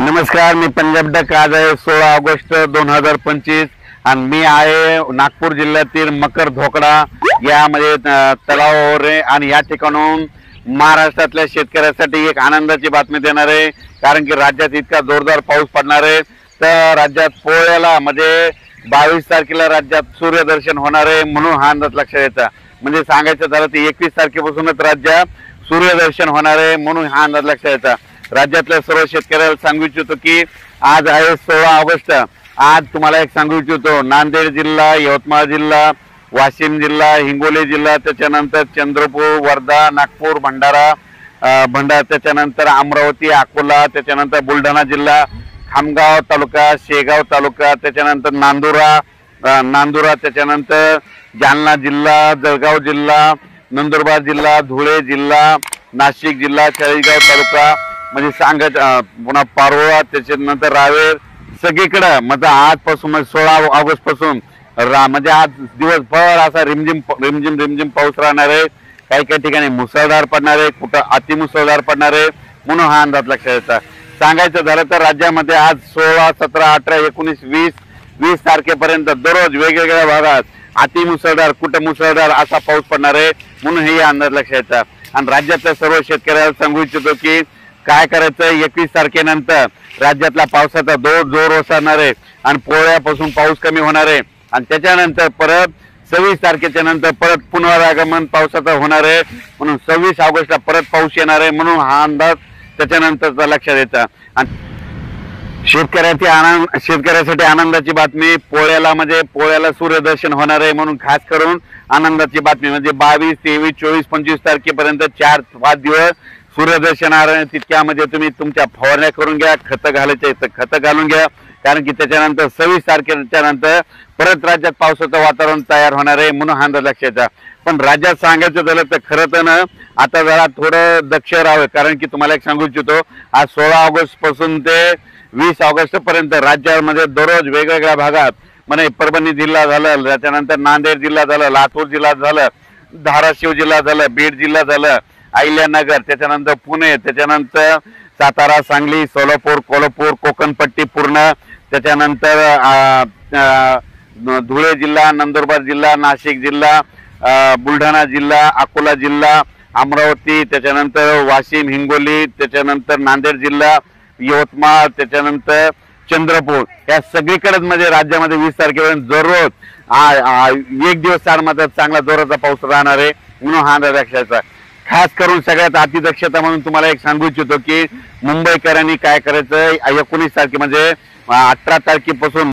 नमस्कार, मी पंजाब डक। आज आहे 16 ऑगस्ट 2025 आणि मी आहे नागपूर जिल्ह्यातील मकर धोकडा यामध्ये तलावावर आहे आणि या ठिकाणून महाराष्ट्रातल्या शेतकऱ्यांसाठी एक आनंदाची बातमी देणार आहे। कारण की राज्यात इतका जोरदार पाऊस पडणार आहे तर राज्यात पोळ्याला म्हणजे 22 तारखेला राज्यात सूर्यदर्शन होणार आहे म्हणून हा अंदाज लक्षात येता। म्हणजे सांगायचं झालं तर 21 तारखेपासूनच राज्यात सूर्यदर्शन होणार आहे म्हणून हा अंदाज लक्षात येता। राज्यातल्या सर्व शेतकऱ्यांना सांगू इच्छितो की आज आहे 16 ऑगस्ट। आज तुम्हाला एक सांगू इच्छितो, नांदेड जिल्हा, यवतमाळ जिल्हा, वाशिम जिल्हा, हिंगोली जिल्हा, त्याच्यानंतर चंद्रपूर, वर्धा, नागपूर, भंडारा, त्याच्यानंतर अमरावती, अकोला, त्याच्यानंतर बुलढाणा जिल्हा, खामगाव तालुका, शेगाव तालुका, त्याच्यानंतर नांदुरा, त्याच्यानंतर जालना जिल्हा, जळगाव जिल्हा, नंदुरबार जिल्हा, धुळे जिल्हा, नाशिक जिल्हा, चाळीसगाव तालुका, म्हणजे सांगत पुन्हा पारोळा, त्याच्यानंतर रावेर, सगळीकडे म्हणजे आजपासून 16 ऑगस्ट पासून म्हणजे आज दिवसभर असा रिमझिम पाऊस राहणार आहे। काही काही ठिकाणी मुसळधार पडणार आहे, कुठं अतिमुसळधार पडणार आहे म्हणून हा अंदाज लक्षात येतात। सांगायचं झालं तर राज्यामध्ये आज 16, 17, 18, 19, 20 तारखेपर्यंत दररोज वेगवेगळ्या भागात अतिमुसळधार, कुठं मुसळधार असा पाऊस पडणार आहे म्हणून हे अंदाज लक्षात येतात। आणि राज्यातल्या सर्व शेतकऱ्यांना सांगू इच्छितो की काय करायचं, 21 तारखेनंतर राज्यातला पावसाचा जोर ओसरणार आहे आणि पोळ्यापासून पाऊस कमी होणार आहे आणि त्याच्यानंतर परत 26 तारखेच्या नंतर परत पुनरागमन पावसाचा होणार आहे म्हणून 26 ऑगस्टला परत पाऊस येणार आहे म्हणून हा अंदाज त्याच्यानंतरचा लक्षात येतं। आणि शेतकऱ्यासाठी आनंदाची बातमी, पोळ्याला सूर्यदर्शन होणार आहे म्हणून खास करून आनंदाची बातमी म्हणजे 22, 23, 24, 25 तारखेपर्यंत 4-5 दिवस सूर्यदर्शन आहे। तितक्यामध्ये तुम्ही तुमच्या फवारण्या करून घ्या, खतं घालायचे तर खतं घालून घ्या, कारण की त्याच्यानंतर 26 तारखेच्या नंतर परत राज्यात पावसाचं वातावरण तयार होणार आहे म्हणून हा अंदाज लक्षात येतात। पण राज्यात सांगायचं झालं तर खरं तर ना आता जरा थोडं दक्ष राहावं, कारण की तुम्हाला एक सांगू इच्छितो, आज 16 ऑगस्ट पासून ते 20 ऑगस्ट पर्यंत राज्यामध्ये दररोज वेगवेगळ्या भागात म्हणजे परभणी जिल्हा झालं, त्याच्यानंतर नांदेड जिल्हा झालं, लातूर जिल्हा झालं, धाराशिव जिल्हा झालं, बीड जिल्हा झालं, अहिल्यानगर, त्याच्यानंतर पुणे, त्याच्यानंतर सातारा, सांगली, सोलापूर, कोल्हापूर, कोकणपट्टी पूर्ण, त्याच्यानंतर धुळे जिल्हा, नंदुरबार जिल्हा, नाशिक जिल्हा, बुलढाणा जिल्हा, अकोला जिल्हा, अमरावती, त्याच्यानंतर वाशिम, हिंगोली, त्याच्यानंतर नांदेड जिल्हा, यवतमाळ, त्याच्यानंतर चंद्रपूर, या सगळीकडेच म्हणजे राज्यामध्ये 20 तारखेपर्यंत दररोज एक दिवस मात्र चांगला जोराचा पाऊस राहणार आहे म्हणून हा अंदाज लक्षात। खास करून सगळ्यात अतिदक्षता म्हणून तुम्हाला एक सांगू इच्छितो की मुंबईकरांनी काय करायचं, 19 तारखे म्हणजे 18 तारखेपासून